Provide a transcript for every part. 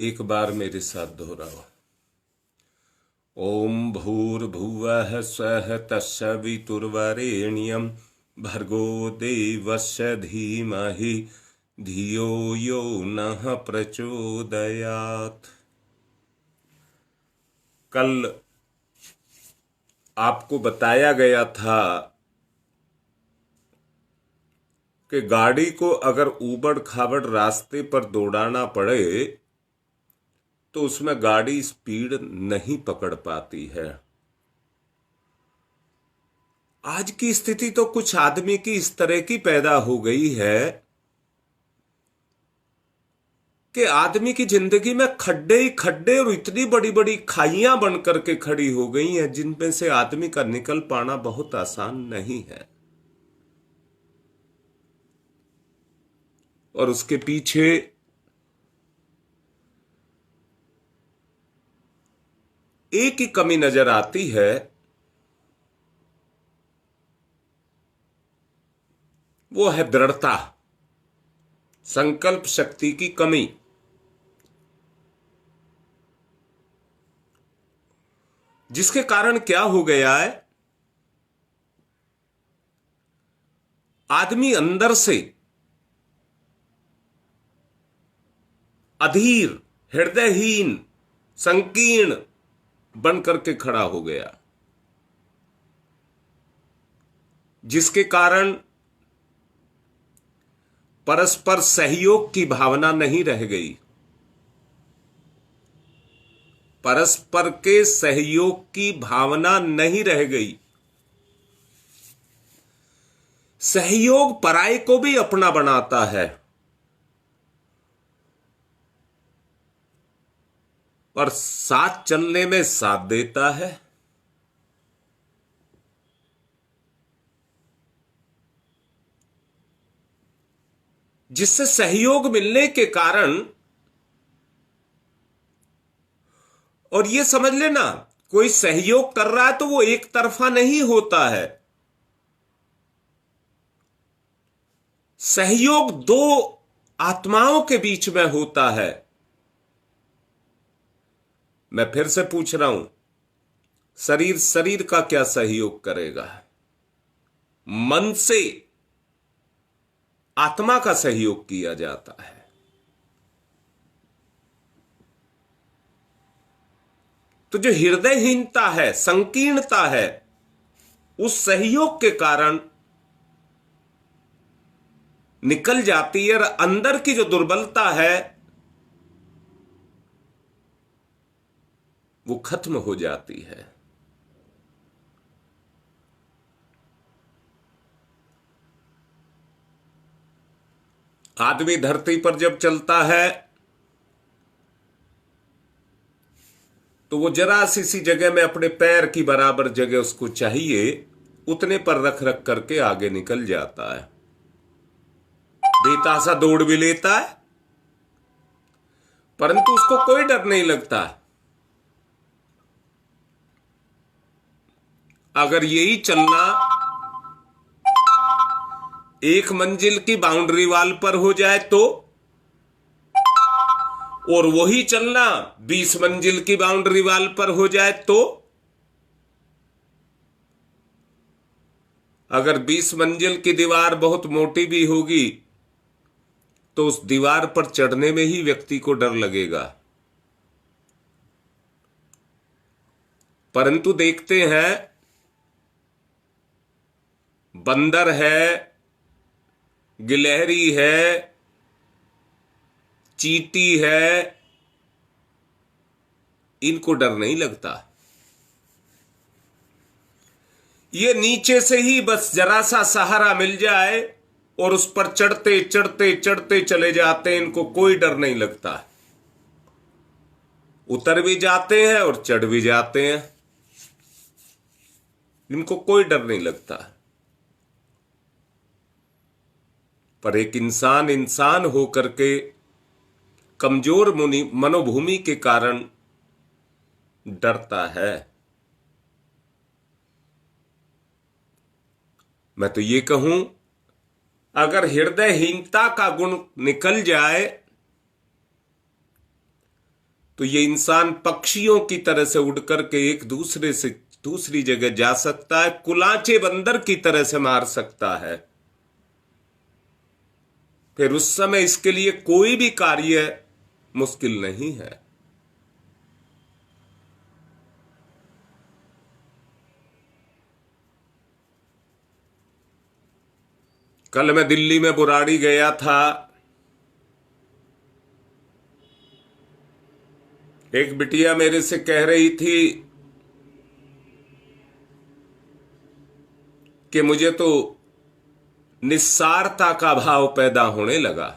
एक बार मेरे साथ दोहराओ। ओम भूर्भुवः स्वः तत्सवितुर्वरेण्यं भर्गो देवस्य धीमहि धियो यो नः प्रचोदयात्। कल आपको बताया गया था कि गाड़ी को अगर ऊबड़ खाबड़ रास्ते पर दौड़ाना पड़े तो उसमें गाड़ी स्पीड नहीं पकड़ पाती है। आज की स्थिति तो कुछ आदमी की इस तरह की पैदा हो गई है कि आदमी की जिंदगी में खड्डे ही खड्डे और इतनी बड़ी बड़ी खाइयां बन करके खड़ी हो गई हैं जिनमें से आदमी का निकल पाना बहुत आसान नहीं है। और उसके पीछे एक ही कमी नजर आती है, वो है दृढ़ता, संकल्प शक्ति की कमी। जिसके कारण क्या हो गया है, आदमी अंदर से अधीर, हृदयहीन, संकीर्ण बन करके खड़ा हो गया, जिसके कारण परस्पर सहयोग की भावना नहीं रह गई। परस्पर के सहयोग की भावना नहीं रह गई। सहयोग पराये को भी अपना बनाता है और साथ चलने में साथ देता है। जिससे सहयोग मिलने के कारण, और ये समझ लेना, कोई सहयोग कर रहा है तो वो एक तरफा नहीं होता है। सहयोग दो आत्माओं के बीच में होता है। मैं फिर से पूछ रहा हूं, शरीर शरीर का क्या सहयोग करेगा? मन से आत्मा का सहयोग किया जाता है। तो जो हृदयहीनता है, संकीर्णता है, उस सहयोग के कारण निकल जाती है और अंदर की जो दुर्बलता है वो खत्म हो जाती है। आदमी धरती पर जब चलता है तो वो जरा सी जगह में अपने पैर की बराबर जगह उसको चाहिए, उतने पर रख रख करके आगे निकल जाता है। बेतासा दौड़ भी लेता है, परंतु उसको कोई डर नहीं लगता। अगर यही चलना एक मंजिल की बाउंड्री वाल पर हो जाए तो, और वही चलना 20 मंजिल की बाउंड्री वाल पर हो जाए तो, अगर 20 मंजिल की दीवार बहुत मोटी भी होगी तो उस दीवार पर चढ़ने में ही व्यक्ति को डर लगेगा। परंतु देखते हैं, बंदर है, गिलहरी है, चींटी है, इनको डर नहीं लगता। ये नीचे से ही बस जरा सा सहारा मिल जाए और उस पर चढ़ते चढ़ते चढ़ते चले जाते हैं। इनको कोई डर नहीं लगता। उतर भी जाते हैं और चढ़ भी जाते हैं, इनको कोई डर नहीं लगता। पर एक इंसान इंसान होकर के कमजोर मनोभूमि के कारण डरता है। मैं तो ये कहूं, अगर हृदयहीनता का गुण निकल जाए तो ये इंसान पक्षियों की तरह से उड़ करके एक दूसरे से दूसरी जगह जा सकता है, कुलाचे बंदर की तरह से मार सकता है। फिर उस समय इसके लिए कोई भी कार्य मुश्किल नहीं है। कल मैं दिल्ली में बुराड़ी गया था। एक बिटिया मेरे से कह रही थी कि मुझे तो निस्सारता का भाव पैदा होने लगा।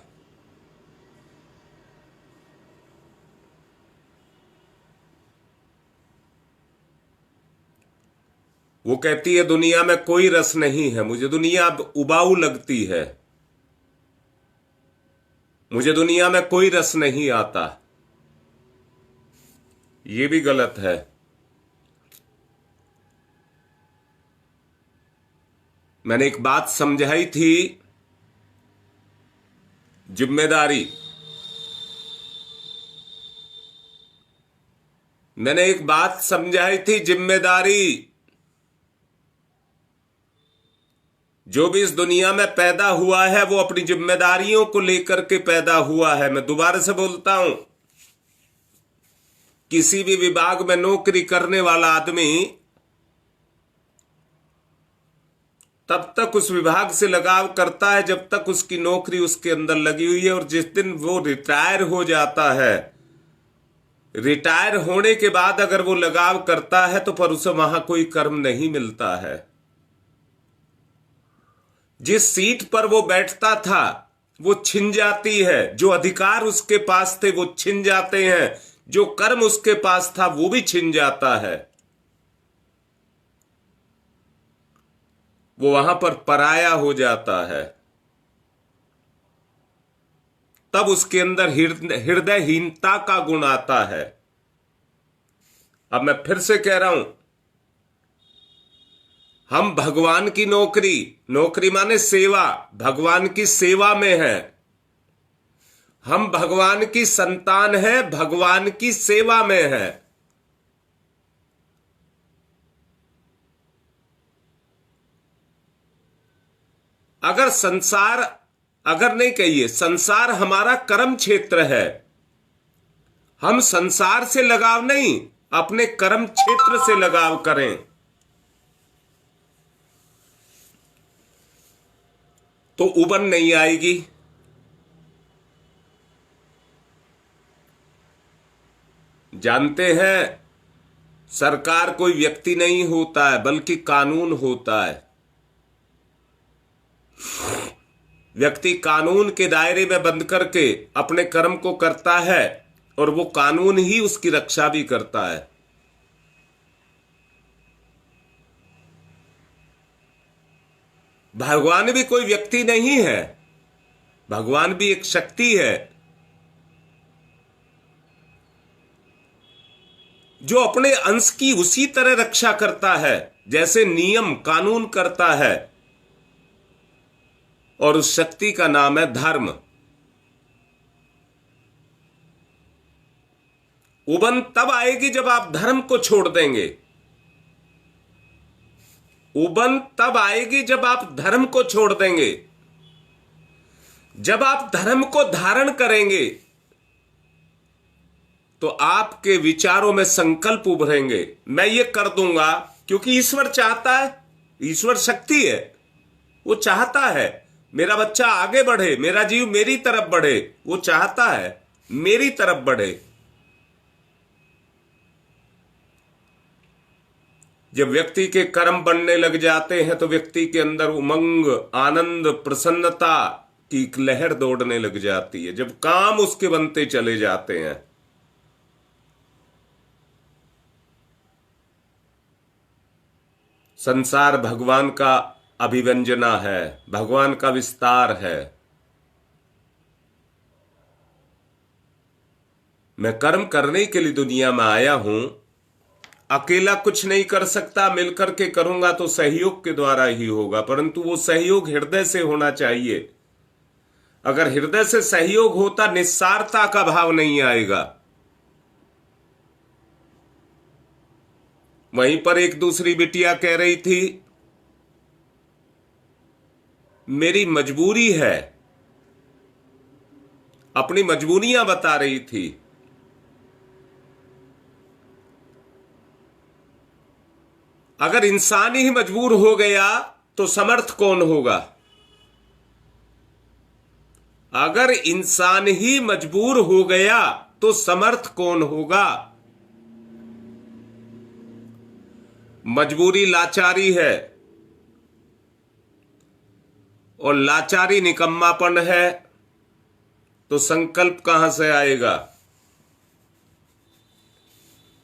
वो कहती है दुनिया में कोई रस नहीं है, मुझे दुनिया अब उबाऊ लगती है, मुझे दुनिया में कोई रस नहीं आता। ये भी गलत है। मैंने एक बात समझाई थी, जिम्मेदारी। मैंने एक बात समझाई थी, जिम्मेदारी। जो भी इस दुनिया में पैदा हुआ है वो अपनी जिम्मेदारियों को लेकर के पैदा हुआ है। मैं दोबारा से बोलता हूं, किसी भी विभाग में नौकरी करने वाला आदमी तब तक उस विभाग से लगाव करता है जब तक उसकी नौकरी उसके अंदर लगी हुई है, और जिस दिन वो रिटायर हो जाता है, रिटायर होने के बाद अगर वो लगाव करता है तो पर उसे वहां कोई कर्म नहीं मिलता है। जिस सीट पर वो बैठता था वो छिन जाती है, जो अधिकार उसके पास थे वो छिन जाते हैं, जो कर्म उसके पास था वो भी छिन जाता है। वो वहां पर पराया हो जाता है। तब उसके अंदर हृदयहीनता का गुण आता है। अब मैं फिर से कह रहा हूं, हम भगवान की नौकरी, नौकरी माने सेवा, भगवान की सेवा में है। हम भगवान की संतान है, भगवान की सेवा में है। अगर संसार, अगर नहीं कहिए, संसार हमारा कर्म क्षेत्र है। हम संसार से लगाव नहीं, अपने कर्म क्षेत्र से लगाव करें तो उबन नहीं आएगी। जानते हैं, सरकार कोई व्यक्ति नहीं होता है बल्कि कानून होता है। व्यक्ति कानून के दायरे में बंद करके अपने कर्म को करता है और वो कानून ही उसकी रक्षा भी करता है। भगवान भी कोई व्यक्ति नहीं है, भगवान भी एक शक्ति है जो अपने अंश की उसी तरह रक्षा करता है जैसे नियम कानून करता है, और उस शक्ति का नाम है धर्म। उबन तब आएगी जब आप धर्म को छोड़ देंगे। उबन तब आएगी जब आप धर्म को छोड़ देंगे। जब आप धर्म को धारण करेंगे तो आपके विचारों में संकल्प उभरेंगे, मैं ये कर दूंगा, क्योंकि ईश्वर चाहता है, ईश्वर शक्ति है, वो चाहता है मेरा बच्चा आगे बढ़े, मेरा जीव मेरी तरफ बढ़े, वो चाहता है मेरी तरफ बढ़े। जब व्यक्ति के कर्म बनने लग जाते हैं तो व्यक्ति के अंदर उमंग, आनंद, प्रसन्नता की एक लहर दौड़ने लग जाती है। जब काम उसके बनते चले जाते हैं, संसार भगवान का अभिव्यंजना है, भगवान का विस्तार है। मैं कर्म करने के लिए दुनिया में आया हूं, अकेला कुछ नहीं कर सकता, मिलकर के करूंगा तो सहयोग के द्वारा ही होगा, परंतु वो सहयोग हृदय से होना चाहिए। अगर हृदय से सहयोग होता, निस्सारता का भाव नहीं आएगा। वहीं पर एक दूसरी बिटिया कह रही थी मेरी मजबूरी है, अपनी मजबूरियां बता रही थी। अगर इंसान ही मजबूर हो गया तो समर्थ कौन होगा? अगर इंसान ही मजबूर हो गया तो समर्थ कौन होगा? मजबूरी लाचारी है और लाचारी निकम्मापन है, तो संकल्प कहां से आएगा?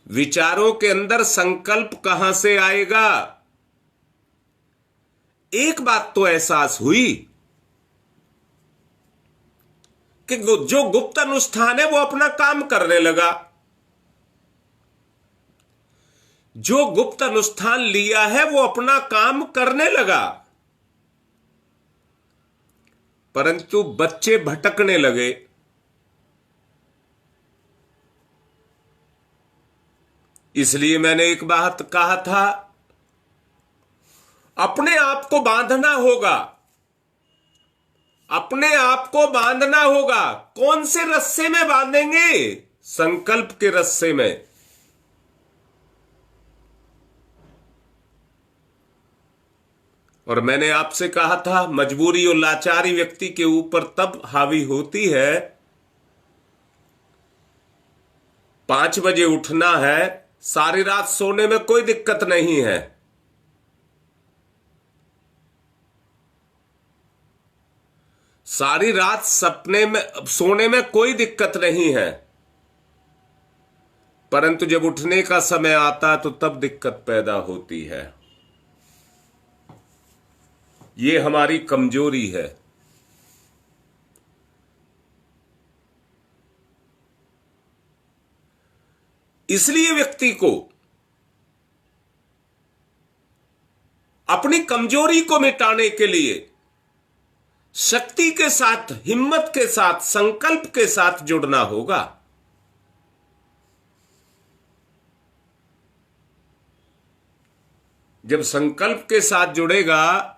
विचारों के अंदर संकल्प कहां से आएगा? एक बात तो एहसास हुई कि जो गुप्त अनुष्ठान है वो अपना काम करने लगा। जो गुप्त अनुष्ठान लिया है वो अपना काम करने लगा, परंतु बच्चे भटकने लगे। इसलिए मैंने एक बात कहा था, अपने आप को बांधना होगा, अपने आप को बांधना होगा। कौन से रस्से में बांधेंगे? संकल्प के रस्से में। और मैंने आपसे कहा था मजबूरी और लाचारी व्यक्ति के ऊपर तब हावी होती है, 5 बजे उठना है, सारी रात सोने में कोई दिक्कत नहीं है, सारी रात सपने में सोने में कोई दिक्कत नहीं है, परंतु जब उठने का समय आता तो तब दिक्कत पैदा होती है। ये हमारी कमजोरी है। इसलिए व्यक्ति को अपनी कमजोरी को मिटाने के लिए शक्ति के साथ, हिम्मत के साथ, संकल्प के साथ जुड़ना होगा। जब संकल्प के साथ जुड़ेगा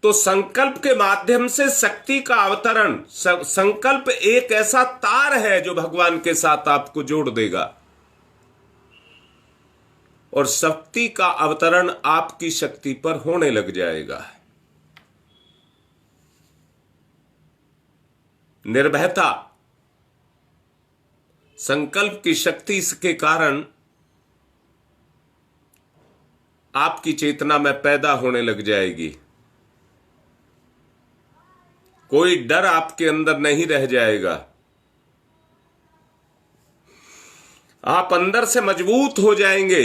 तो संकल्प के माध्यम से शक्ति का अवतरण, संकल्प एक ऐसा तार है जो भगवान के साथ आपको जोड़ देगा और शक्ति का अवतरण आपकी शक्ति पर होने लग जाएगा। निर्भयता, संकल्प की शक्ति के कारण आपकी चेतना में पैदा होने लग जाएगी। कोई डर आपके अंदर नहीं रह जाएगा। आप अंदर से मजबूत हो जाएंगे।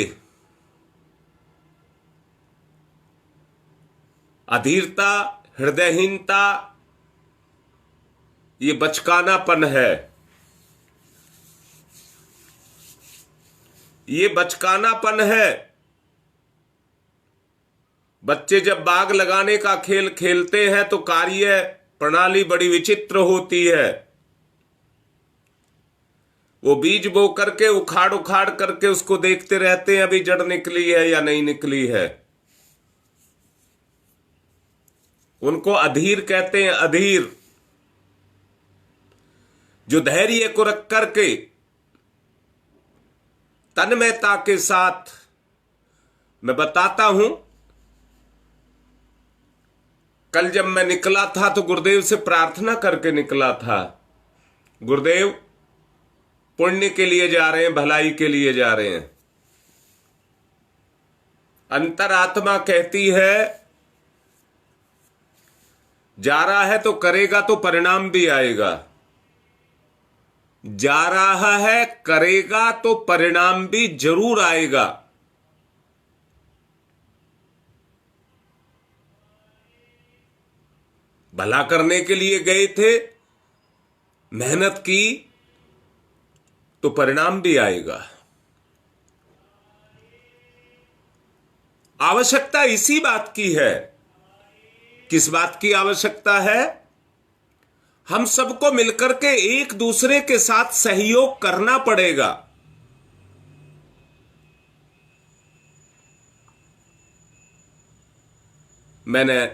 अधीरता, हृदयहीनता, ये बचकानापन है। ये बचकानापन है। बच्चे जब बाग लगाने का खेल खेलते हैं तो कार्य प्रणाली बड़ी विचित्र होती है। वो बीज बो करके उखाड़ उखाड़ करके उसको देखते रहते हैं अभी जड़ निकली है या नहीं निकली है। उनको अधीर कहते हैं, अधीर, जो धैर्य को रख करके तन्मयता के साथ, मैं बताता हूं, कल जब मैं निकला था तो गुरुदेव से प्रार्थना करके निकला था, गुरुदेव पुण्य के लिए जा रहे हैं, भलाई के लिए जा रहे हैं। अंतरात्मा कहती है जा रहा है तो करेगा तो परिणाम भी आएगा। जा रहा है, करेगा तो परिणाम भी जरूर आएगा। भला करने के लिए गए थे, मेहनत की तो परिणाम भी आएगा। आवश्यकता इसी बात की है। किस बात की आवश्यकता है? हम सबको मिलकर के एक दूसरे के साथ सहयोग करना पड़ेगा। मैंने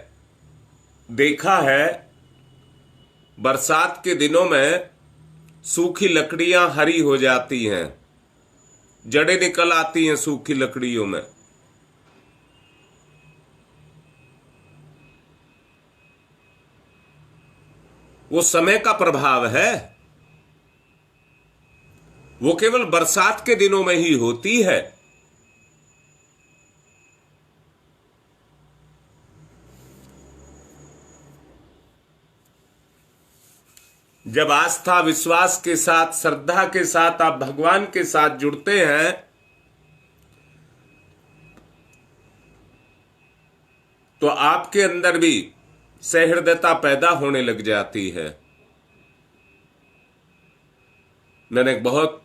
देखा है बरसात के दिनों में सूखी लकड़ियां हरी हो जाती हैं, जड़ें निकल आती हैं सूखी लकड़ियों में। वो समय का प्रभाव है, वो केवल बरसात के दिनों में ही होती है। जब आस्था विश्वास के साथ, श्रद्धा के साथ आप भगवान के साथ जुड़ते हैं तो आपके अंदर भी सहृदयता पैदा होने लग जाती है। मैंने बहुत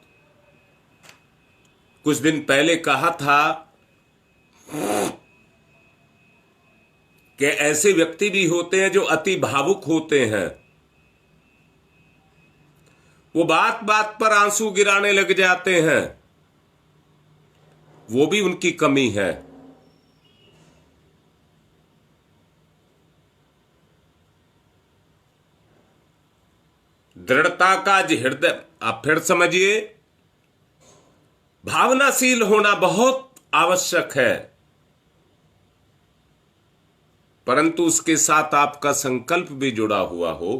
कुछ दिन पहले कहा था कि ऐसे व्यक्ति भी होते हैं जो अति भावुक होते हैं, वो बात बात पर आंसू गिराने लग जाते हैं, वो भी उनकी कमी है। दृढ़ता का हृदय, आप फिर समझिए, भावनाशील होना बहुत आवश्यक है, परंतु उसके साथ आपका संकल्प भी जुड़ा हुआ हो।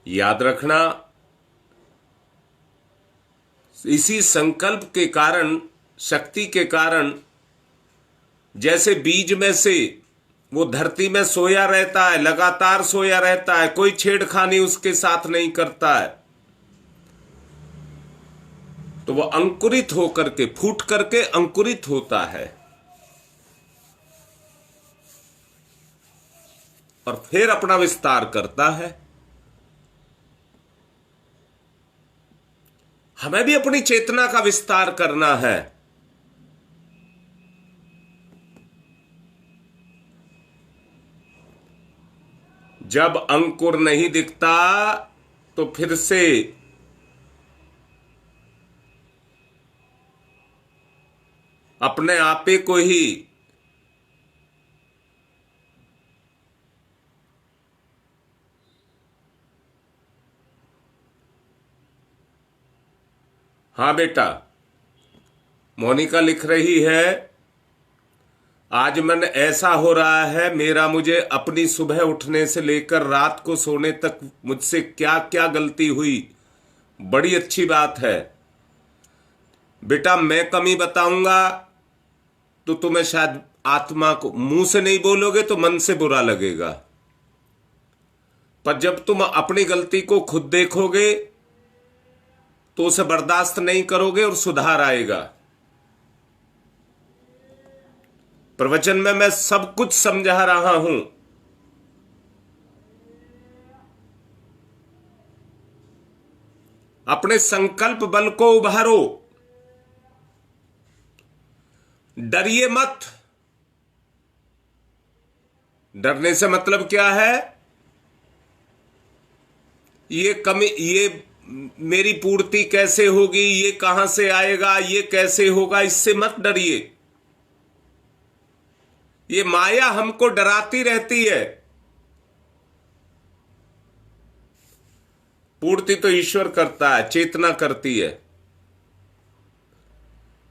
याद रखना, इसी संकल्प के कारण, शक्ति के कारण, जैसे बीज में से वो धरती में सोया रहता है, लगातार सोया रहता है, कोई छेड़खानी उसके साथ नहीं करता है, तो वो अंकुरित होकर के, फूट करके अंकुरित होता है और फिर अपना विस्तार करता है। हमें भी अपनी चेतना का विस्तार करना है। जब अंकुर नहीं दिखता तो फिर से अपने आपे को ही हाँ बेटा, मोनिका लिख रही है, आज मन ऐसा हो रहा है मेरा, मुझे अपनी सुबह उठने से लेकर रात को सोने तक मुझसे क्या क्या गलती हुई। बड़ी अच्छी बात है बेटा, मैं कमी बताऊंगा तो तुम्हें शायद आत्मा को, मुंह से नहीं बोलोगे तो मन से बुरा लगेगा, पर जब तुम अपनी गलती को खुद देखोगे तो उसे बर्दाश्त नहीं करोगे और सुधार आएगा। प्रवचन में मैं सब कुछ समझा रहा हूं। अपने संकल्प बल को उभारो, डरिए मत। डरने से मतलब क्या है? ये कमी, ये मेरी पूर्ति कैसे होगी, ये कहां से आएगा, ये कैसे होगा, इससे मत डरिए। ये माया हमको डराती रहती है। पूर्ति तो ईश्वर करता है, चेतना करती है।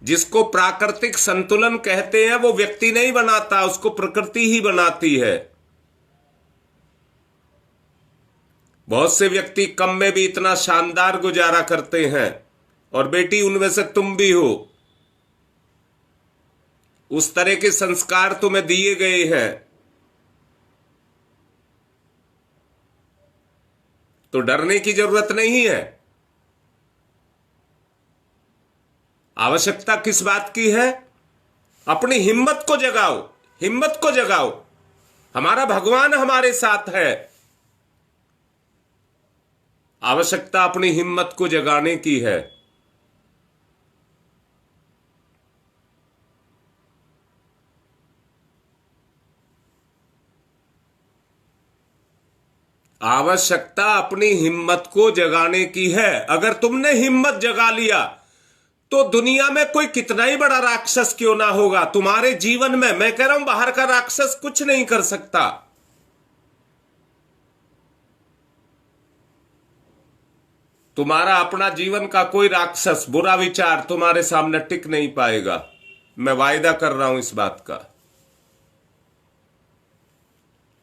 जिसको प्राकृतिक संतुलन कहते हैं वो व्यक्ति नहीं बनाता, उसको प्रकृति ही बनाती है। बहुत से व्यक्ति कम में भी इतना शानदार गुजारा करते हैं, और बेटी उनमें से तुम भी हो। उस तरह के संस्कार तुम्हें दिए गए हैं, तो डरने की जरूरत नहीं है। आवश्यकता किस बात की है? अपनी हिम्मत को जगाओ, हिम्मत को जगाओ। हमारा भगवान हमारे साथ है। आवश्यकता अपनी हिम्मत को जगाने की है। आवश्यकता अपनी हिम्मत को जगाने की है। अगर तुमने हिम्मत जगा लिया तो दुनिया में कोई कितना ही बड़ा राक्षस क्यों ना होगा, तुम्हारे जीवन में, मैं कह रहा हूं बाहर का राक्षस कुछ नहीं कर सकता। तुम्हारा अपना जीवन का कोई राक्षस, बुरा विचार तुम्हारे सामने टिक नहीं पाएगा। मैं वायदा कर रहा हूं इस बात का।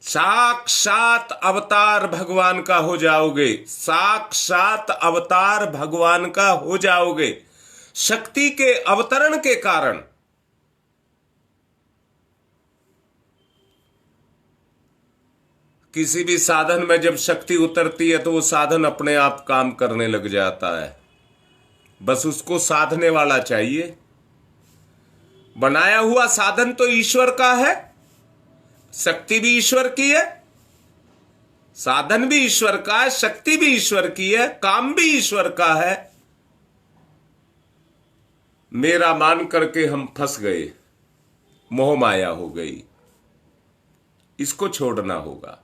साक्षात अवतार भगवान का हो जाओगे, साक्षात अवतार भगवान का हो जाओगे शक्ति के अवतरण के कारण। किसी भी साधन में जब शक्ति उतरती है तो वो साधन अपने आप काम करने लग जाता है, बस उसको साधने वाला चाहिए। बनाया हुआ साधन तो ईश्वर का है, शक्ति भी ईश्वर की है, साधन भी ईश्वर का है, शक्ति भी ईश्वर की है, काम भी ईश्वर का है। मेरा मान करके हम फंस गए, मोह माया हो गई। इसको छोड़ना होगा।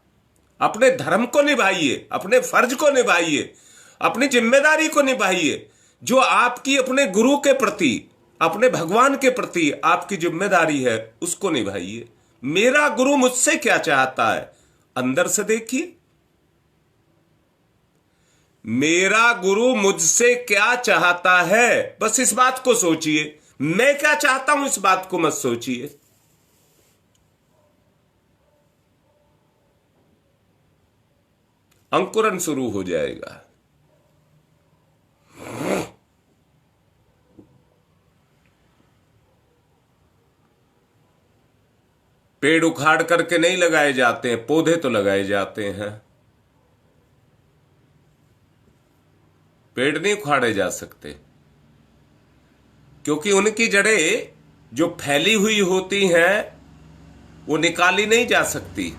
अपने धर्म को निभाइए, अपने फर्ज को निभाइए, अपनी जिम्मेदारी को निभाइए। जो आपकी अपने गुरु के प्रति, अपने भगवान के प्रति आपकी जिम्मेदारी है, उसको निभाइए। मेरा गुरु मुझसे क्या चाहता है, अंदर से देखिए। मेरा गुरु मुझसे क्या चाहता है, बस इस बात को सोचिए। मैं क्या चाहता हूं, इस बात को मत सोचिए। अंकुरन शुरू हो जाएगा। पेड़ उखाड़ करके नहीं लगाए जाते हैं, पौधे तो लगाए जाते हैं। पेड़ नहीं उखाड़े जा सकते, क्योंकि उनकी जड़ें जो फैली हुई होती हैं वो निकाली नहीं जा सकती।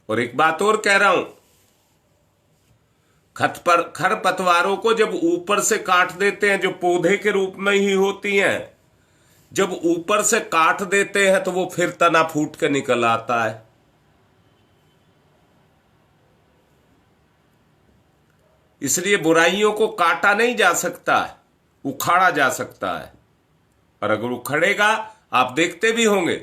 और एक बात और कह रहा हूं, खरपतवारों को जब ऊपर से काट देते हैं, जो पौधे के रूप में ही होती हैं, जब ऊपर से काट देते हैं तो वो फिर तना फूट के निकल आता है। इसलिए बुराइयों को काटा नहीं जा सकता, उखाड़ा जा सकता है। और अगर उखड़ेगा, आप देखते भी होंगे,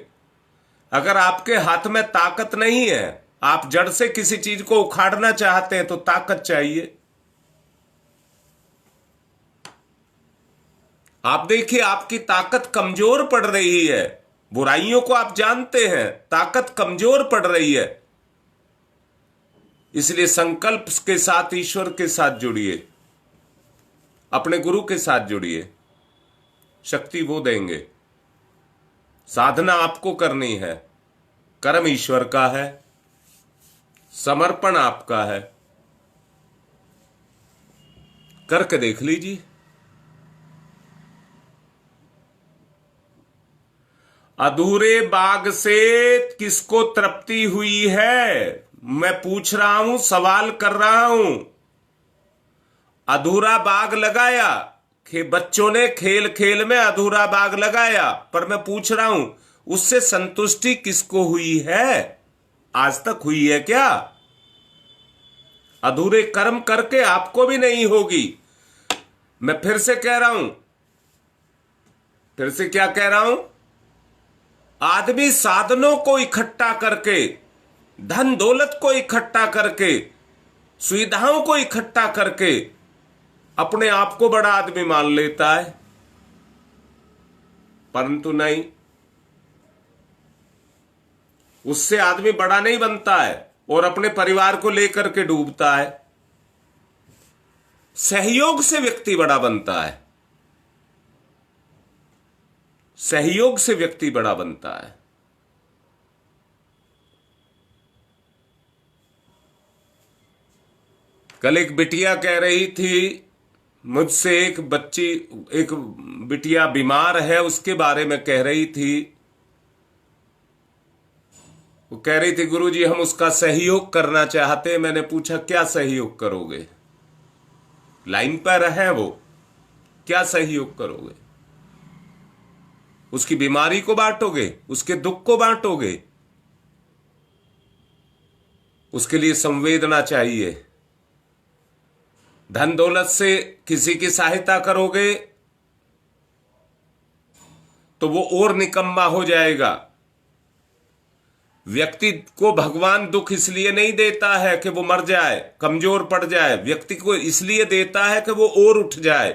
अगर आपके हाथ में ताकत नहीं है, आप जड़ से किसी चीज को उखाड़ना चाहते हैं तो ताकत चाहिए। आप देखिए, आपकी ताकत कमजोर पड़ रही है। बुराइयों को आप जानते हैं, ताकत कमजोर पड़ रही है। इसलिए संकल्प के साथ ईश्वर के साथ जुड़िए, अपने गुरु के साथ जुड़िए। शक्ति वो देंगे। साधना आपको करनी है, कर्म ईश्वर का है, समर्पण आपका है। करके देख लीजिए। अधूरे बाग से किसको तृप्ति हुई है, मैं पूछ रहा हूं, सवाल कर रहा हूं। अधूरा बाग लगाया, बच्चों ने खेल खेल में अधूरा बाग लगाया, पर मैं पूछ रहा हूं उससे संतुष्टि किसको हुई है? आज तक हुई है क्या? अधूरे कर्म करके आपको भी नहीं होगी। मैं फिर से कह रहा हूं, फिर से क्या कह रहा हूं, आदमी साधनों को इकट्ठा करके, धन दौलत को इकट्ठा करके, सुविधाओं को इकट्ठा करके अपने आप को बड़ा आदमी मान लेता है, परंतु नहीं, उससे आदमी बड़ा नहीं बनता है और अपने परिवार को लेकर के डूबता है। सहयोग से व्यक्ति बड़ा बनता है, सहयोग से व्यक्ति बड़ा बनता है। कल एक बिटिया कह रही थी मुझसे, एक बिटिया बीमार है, उसके बारे में कह रही थी। वो कह रही थी गुरुजी हम उसका सहयोग करना चाहते हैं। मैंने पूछा क्या सहयोग करोगे? लाइन पर है वो, क्या सहयोग करोगे? उसकी बीमारी को बांटोगे, उसके दुख को बांटोगे। उसके लिए संवेदना चाहिए। धन दौलत से किसी की सहायता करोगे तो वो और निकम्मा हो जाएगा। व्यक्ति को भगवान दुख इसलिए नहीं देता है कि वो मर जाए, कमजोर पड़ जाए। व्यक्ति को इसलिए देता है कि वो और उठ जाए।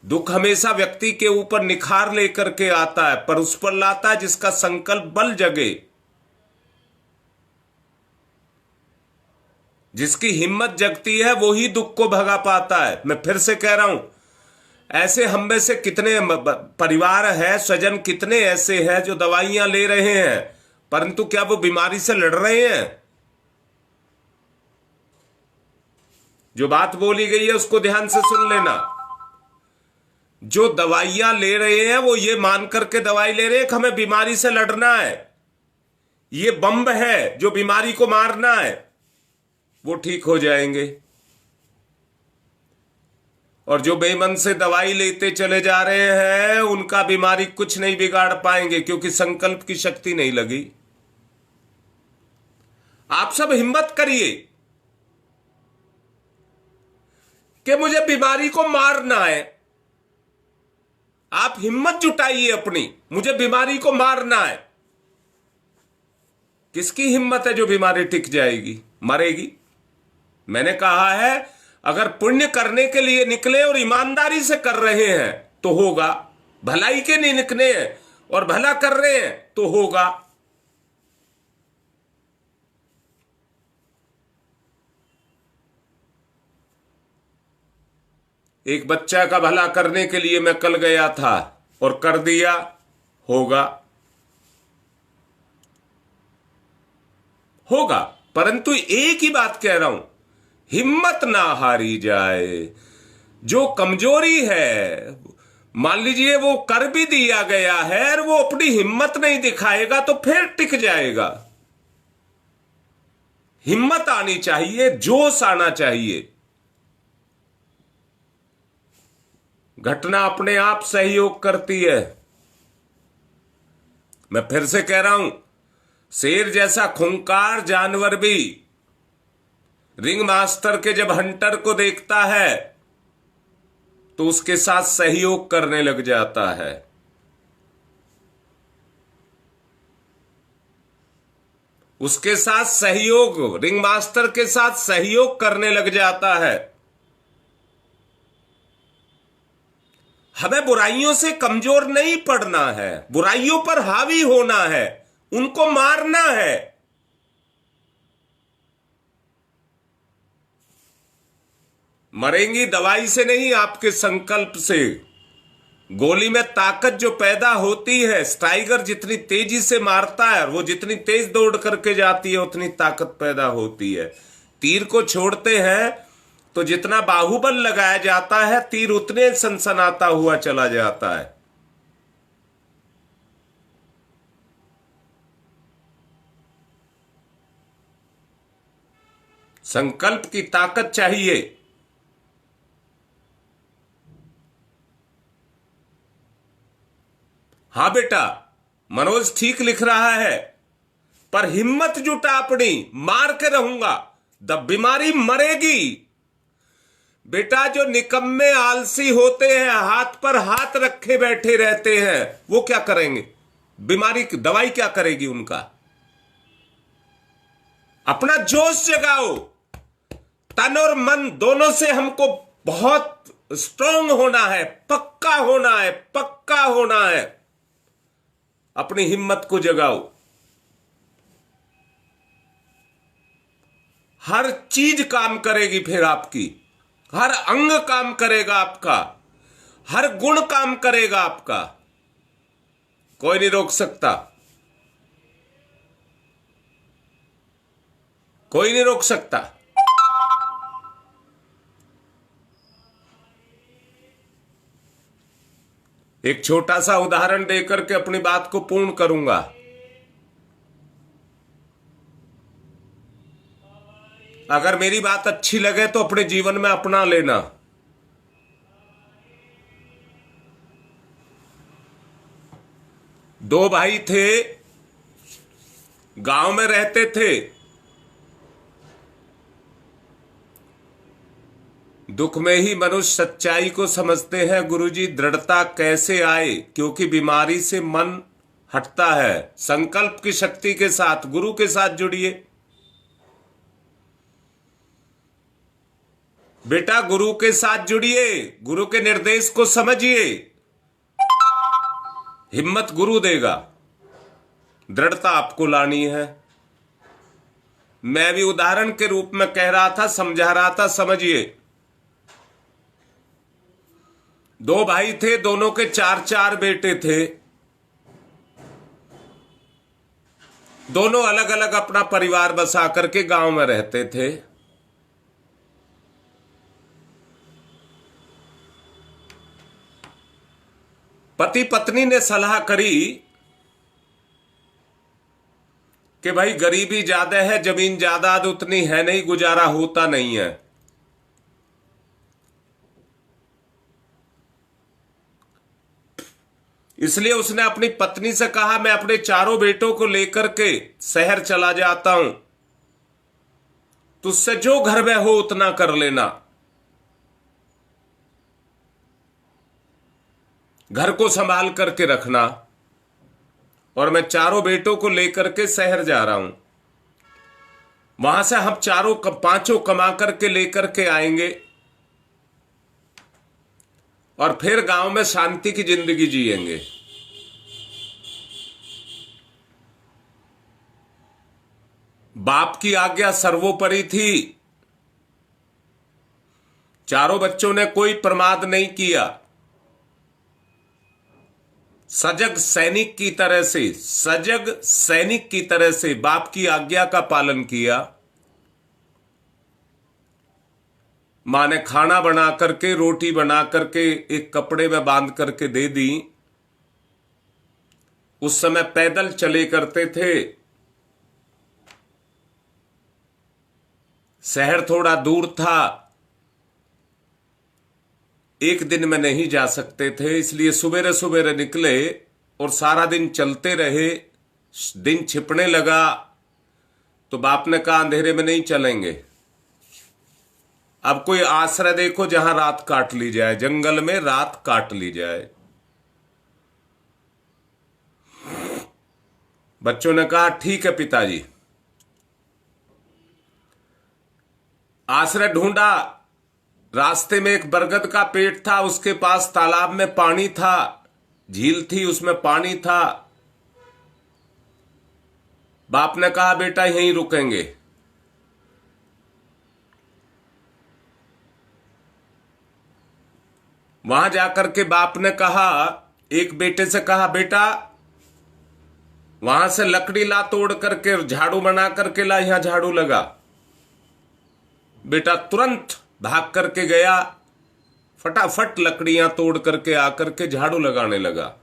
दुख हमेशा व्यक्ति के ऊपर निखार लेकर के आता है, पर उस पर लाता है जिसका संकल्प बल जगे, जिसकी हिम्मत जगती है, वो ही दुख को भगा पाता है। मैं फिर से कह रहा हूं, ऐसे हम में से कितने परिवार है, स्वजन कितने ऐसे हैं जो दवाइयां ले रहे हैं, परंतु क्या वो बीमारी से लड़ रहे हैं? जो बात बोली गई है उसको ध्यान से सुन लेना। जो दवाइयां ले रहे हैं वो ये मान करके दवाई ले रहे हैं कि हमें बीमारी से लड़ना है, ये बम है जो बीमारी को मारना है, वो ठीक हो जाएंगे। और जो बेमन से दवाई लेते चले जा रहे हैं उनका बीमारी कुछ नहीं बिगाड़ पाएंगे, क्योंकि संकल्प की शक्ति नहीं लगी। आप सब हिम्मत करिए कि मुझे बीमारी को मारना है। आप हिम्मत जुटाइए अपनी, मुझे बीमारी को मारना है। किसकी हिम्मत है जो बीमारी टिक जाएगी, मरेगी? मैंने कहा है, अगर पुण्य करने के लिए निकले और ईमानदारी से कर रहे हैं तो होगा, भलाई के नहीं निकले हैं और भला कर रहे हैं तो होगा। एक बच्चा का भला करने के लिए मैं कल गया था और कर दिया, होगा, होगा। परंतु एक ही बात कह रहा हूं, हिम्मत ना हारी जाए। जो कमजोरी है, मान लीजिए वो कर भी दिया गया है और वो अपनी हिम्मत नहीं दिखाएगा तो फिर टिक जाएगा। हिम्मत आनी चाहिए, जोश आना चाहिए। घटना अपने आप सहयोग करती है। मैं फिर से कह रहा हूं, शेर जैसा खूंखार जानवर भी रिंग मास्टर के जब हंटर को देखता है तो उसके साथ सहयोग करने लग जाता है। उसके साथ सहयोग, रिंग मास्टर के साथ सहयोग करने लग जाता है। हमें बुराइयों से कमजोर नहीं पड़ना है, बुराइयों पर हावी होना है, उनको मारना है। मरेंगी दवाई से नहीं, आपके संकल्प से। गोली में ताकत जो पैदा होती है, टाइगर जितनी तेजी से मारता है और वो जितनी तेज दौड़ करके जाती है उतनी ताकत पैदा होती है। तीर को छोड़ते हैं तो जितना बाहुबल लगाया जाता है तीर उतने सनसनाता हुआ चला जाता है। संकल्प की ताकत चाहिए। हां बेटा, मनोज ठीक लिख रहा है, पर हिम्मत जुटा अपनी, मार के रहूंगा, बीमारी मरेगी। बेटा, जो निकम्मे आलसी होते हैं, हाथ पर हाथ रखे बैठे रहते हैं, वो क्या करेंगे? बीमारी की दवाई क्या करेगी उनका? अपना जोश जगाओ। तन और मन दोनों से हमको बहुत स्ट्रांग होना है, पक्का होना है, पक्का होना है। अपनी हिम्मत को जगाओ। हर चीज काम करेगी फिर आपकी, हर अंग काम करेगा आपका, हर गुण काम करेगा आपका। कोई नहीं रोक सकता, कोई नहीं रोक सकता। एक छोटा सा उदाहरण देकर के अपनी बात को पूर्ण करूंगा। अगर मेरी बात अच्छी लगे तो अपने जीवन में अपना लेना। दो भाई थे, गांव में रहते थे। दुख में ही मनुष्य सच्चाई को समझते हैं। गुरुजी, दृढ़ता कैसे आए? क्योंकि बीमारी से मन हटता है। संकल्प की शक्ति के साथ, गुरु के साथ जुड़िए बेटा, गुरु के साथ जुड़िए, गुरु के निर्देश को समझिए। हिम्मत गुरु देगा, दृढ़ता आपको लानी है। मैं भी उदाहरण के रूप में कह रहा था, समझा रहा था, समझिए। दो भाई थे, दोनों के चार चार बेटे थे। दोनों अलग अलग अपना परिवार बसा करके गांव में रहते थे। पति पत्नी ने सलाह करी कि भाई गरीबी ज्यादा है, जमीन जायदाद उतनी है नहीं, गुजारा होता नहीं है। इसलिए उसने अपनी पत्नी से कहा, मैं अपने चारों बेटों को लेकर के शहर चला जाता हूं, तुझसे जो घर में हो उतना कर लेना, घर को संभाल करके रखना, और मैं चारों बेटों को लेकर के शहर जा रहा हूं। वहां से हम चारों पांचों कमा करके लेकर के आएंगे और फिर गांव में शांति की जिंदगी जिएंगे। बाप की आज्ञा सर्वोपरि थी। चारों बच्चों ने कोई प्रमाद नहीं किया। सजग सैनिक की तरह से, सजग सैनिक की तरह से बाप की आज्ञा का पालन किया। मां ने खाना बना करके, रोटी बना करके एक कपड़े में बांध करके दे दी। उस समय पैदल चले करते थे। शहर थोड़ा दूर था, एक दिन में नहीं जा सकते थे, इसलिए सुबेरे सुबेरे निकले और सारा दिन चलते रहे। दिन छिपने लगा तो बाप ने कहा, अंधेरे में नहीं चलेंगे, अब कोई आश्रय देखो जहां रात काट ली जाए, जंगल में रात काट ली जाए। बच्चों ने कहा, ठीक है पिताजी। आश्रय ढूंढा। रास्ते में एक बरगद का पेड़ था, उसके पास तालाब में पानी था, झील थी, उसमें पानी था। बाप ने कहा, बेटा यहीं रुकेंगे। वहां जाकर के बाप ने कहा, एक बेटे से कहा, बेटा वहां से लकड़ी ला, तोड़ करके झाड़ू बना करके ला, यहां झाड़ू लगा। बेटा तुरंत भाग करके गया, फटाफट लकड़ियां तोड़ करके आकर के झाड़ू लगाने लगा।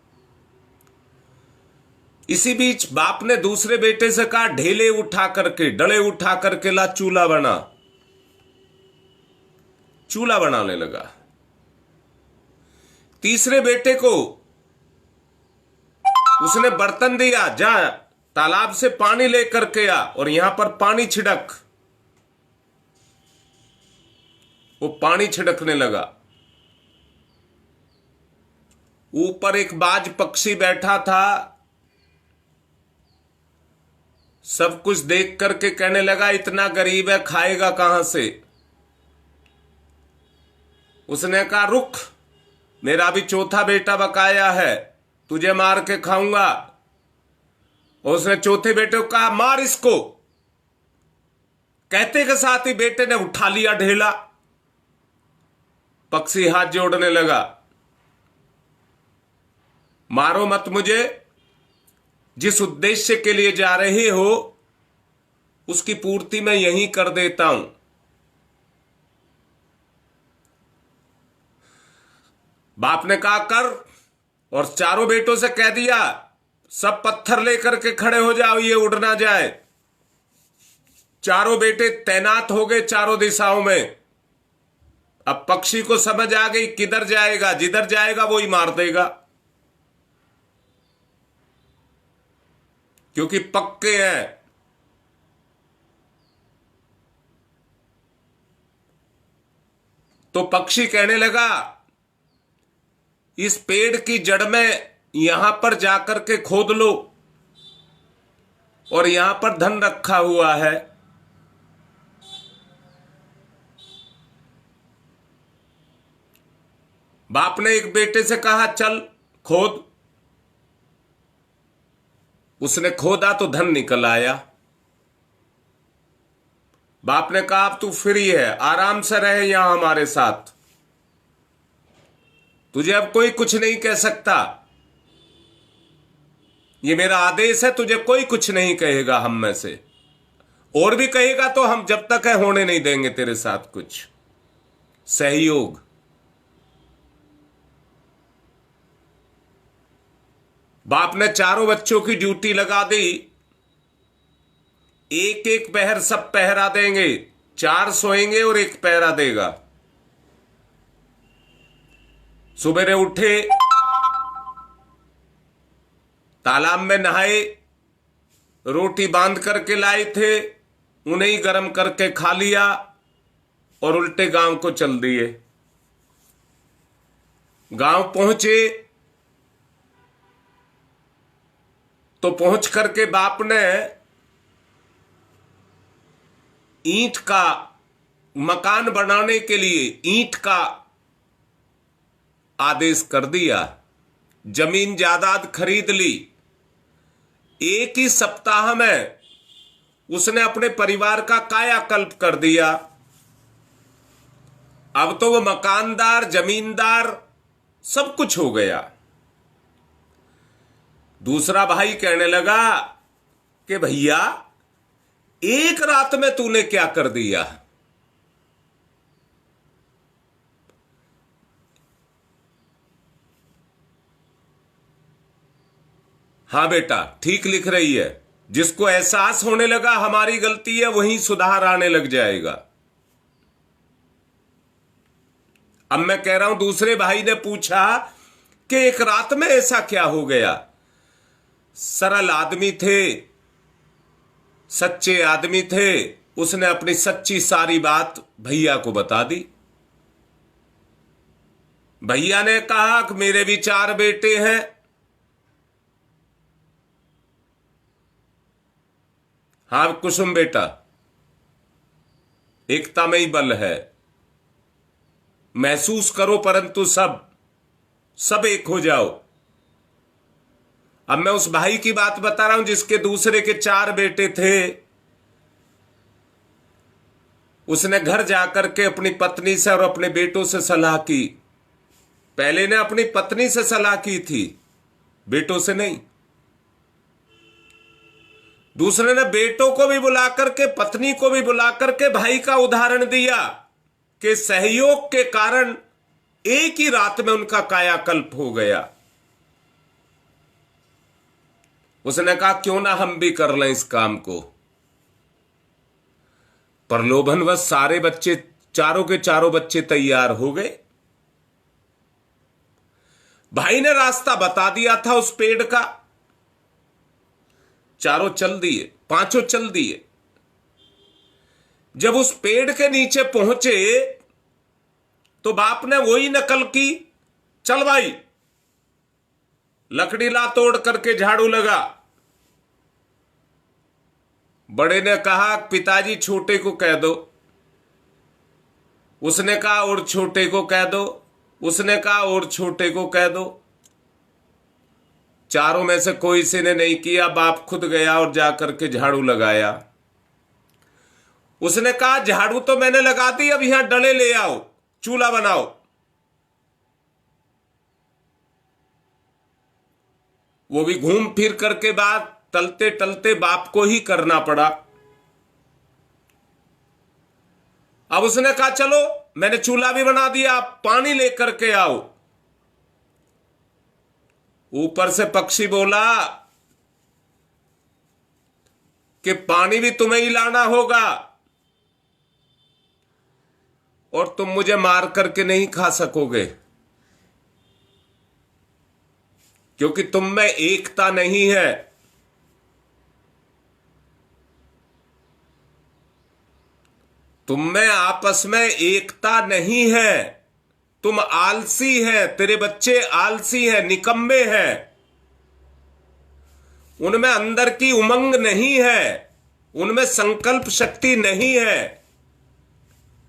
इसी बीच बाप ने दूसरे बेटे से कहा, ढेले उठा करके, डले उठा करके ला, चूल्हा बना। चूल्हा बनाने लगा। तीसरे बेटे को उसने बर्तन दिया, जा तालाब से पानी लेकर के आ और यहां पर पानी छिड़क। वो पानी छिड़कने लगा। ऊपर एक बाज पक्षी बैठा था, सब कुछ देख करके कहने लगा, इतना गरीब है, खाएगा कहां से। उसने कहा, रुक, मेरा भी चौथा बेटा बकाया है, तुझे मार के खाऊंगा। और उसने चौथे बेटे को कहा, मार इसको। कहते के साथ ही बेटे ने उठा लिया ढेला। पक्षी हाथ जोड़ने लगा, मारो मत मुझे, जिस उद्देश्य के लिए जा रहे हो उसकी पूर्ति मैं यहीं कर देता हूं। बाप ने कहा, कर, और चारों बेटों से कह दिया, सब पत्थर लेकर के खड़े हो जाओ, ये उड़ ना जाए। चारों बेटे तैनात हो गए चारों दिशाओं में। अब पक्षी को समझ आ गई, किधर जाएगा, जिधर जाएगा वो ही मार देगा। क्योंकि पक्के हैं। तो पक्षी कहने लगा, इस पेड़ की जड़ में यहां पर जाकर के खोद लो, और यहां पर धन रखा हुआ है। बाप ने एक बेटे से कहा, चल खोद। उसने खोदा तो धन निकल आया। बाप ने कहा, अब तू फ्री है, आराम से रहे यहां हमारे साथ, तुझे अब कोई कुछ नहीं कह सकता, ये मेरा आदेश है, तुझे कोई कुछ नहीं कहेगा हम में से, और भी कहेगा तो हम जब तक है होने नहीं देंगे तेरे साथ कुछ सहयोग। बाप ने चारों बच्चों की ड्यूटी लगा दी, एक एक पहर सब पहरा देंगे, 4 सोएंगे और 1 पहरा देगा। सुबेरे उठे, तालाब में नहाए, रोटी बांध करके लाए थे, उन्हें ही गर्म करके खा लिया और उल्टे गांव को चल दिए। गांव पहुंचे तो पहुंच करके बाप ने ईंट का मकान बनाने के लिए ईंट का आदेश कर दिया। जमीन जायदाद खरीद ली। एक ही सप्ताह में उसने अपने परिवार का कायाकल्प कर दिया। अब तो वो मकानदार, जमींदार, सब कुछ हो गया। दूसरा भाई कहने लगा कि भैया, एक रात में तूने क्या कर दिया? हाँ बेटा, ठीक लिख रही है। जिसको एहसास होने लगा हमारी गलती है, वहीं सुधार आने लग जाएगा। अब मैं कह रहा हूं, दूसरे भाई ने पूछा कि एक रात में ऐसा क्या हो गया? सरल आदमी थे, सच्चे आदमी थे, उसने अपनी सच्ची सारी बात भैया को बता दी। भैया ने कहा कि मेरे भी 4 बेटे हैं, हाँ कुसुम बेटा, एकता में ही बल है, महसूस करो, परंतु सब एक हो जाओ। अब मैं उस भाई की बात बता रहा हूं जिसके दूसरे के 4 बेटे थे। उसने घर जाकर के अपनी पत्नी से और अपने बेटों से सलाह की। पहले ने अपनी पत्नी से सलाह की थी, बेटों से नहीं। दूसरे ने बेटों को भी बुला करके, पत्नी को भी बुला करके भाई का उदाहरण दिया कि सहयोग के कारण एक ही रात में उनका कायाकल्प हो गया। उसने कहा, क्यों ना हम भी कर लें इस काम को। प्रलोभनवश सारे बच्चे, चारों के चारों बच्चे तैयार हो गए। भाई ने रास्ता बता दिया था उस पेड़ का। चारों चल दिए, 5 चल दिए। जब उस पेड़ के नीचे पहुंचे तो बाप ने वही नकल की, चल भाई लकड़ी ला, तोड़ करके झाड़ू लगा। बड़े ने कहा, पिताजी छोटे को कह दो। उसने कहा, और छोटे को कह दो। उसने कहा, और छोटे को कह दो। चारों में से कोई से ने नहीं किया। बाप खुद गया और जाकर के झाड़ू लगाया। उसने कहा, झाड़ू तो मैंने लगा दी, अब यहां डले ले आओ, चूल्हा बनाओ। वो भी घूम फिर करके बात टलते टलते बाप को ही करना पड़ा। अब उसने कहा, चलो मैंने चूल्हा भी बना दिया, पानी लेकर के आओ। ऊपर से पक्षी बोला कि पानी भी तुम्हें ही लाना होगा, और तुम मुझे मार करके नहीं खा सकोगे, क्योंकि तुम में एकता नहीं है। तुम में आपस में एकता नहीं है, तुम आलसी है, तेरे बच्चे आलसी हैं, निकम्मे हैं, उनमें अंदर की उमंग नहीं है, उनमें संकल्प शक्ति नहीं है।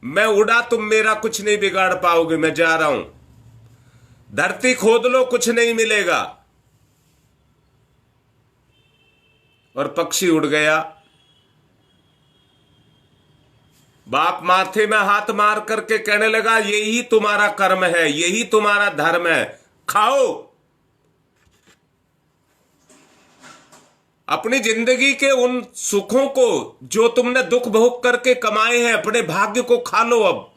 मैं उड़ा, तुम मेरा कुछ नहीं बिगाड़ पाओगे, मैं जा रहा हूं, धरती खोद लो कुछ नहीं मिलेगा। और पक्षी उड़ गया। बाप माथे में हाथ मार करके कहने लगा, यही तुम्हारा कर्म है, यही तुम्हारा धर्म है, खाओ। अपनी जिंदगी के उन सुखों को जो तुमने दुख भोग करके कमाए हैं, अपने भाग्य को खा लो। अब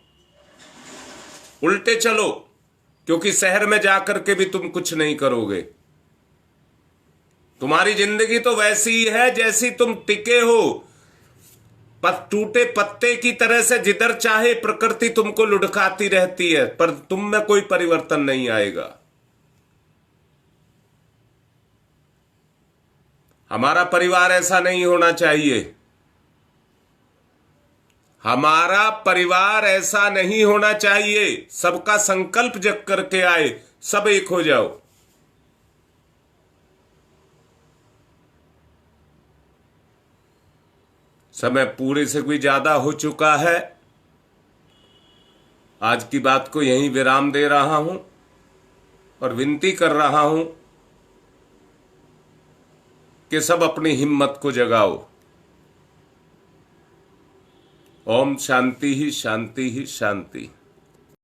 उल्टे चलो, क्योंकि शहर में जाकर के भी तुम कुछ नहीं करोगे। तुम्हारी जिंदगी तो वैसी ही है जैसी तुम टिके हो, टूटे पत्ते की तरह से, जिधर चाहे प्रकृति तुमको लुढ़काती रहती है, पर तुम में कोई परिवर्तन नहीं आएगा। हमारा परिवार ऐसा नहीं होना चाहिए। हमारा परिवार ऐसा नहीं होना चाहिए। सबका संकल्प जग करके आए, सब एक हो जाओ। समय पूरे से कोई ज्यादा हो चुका है। आज की बात को यहीं विराम दे रहा हूं और विनती कर रहा हूं कि सब अपनी हिम्मत को जगाओ। ओम शांति ही शांति ही शांति।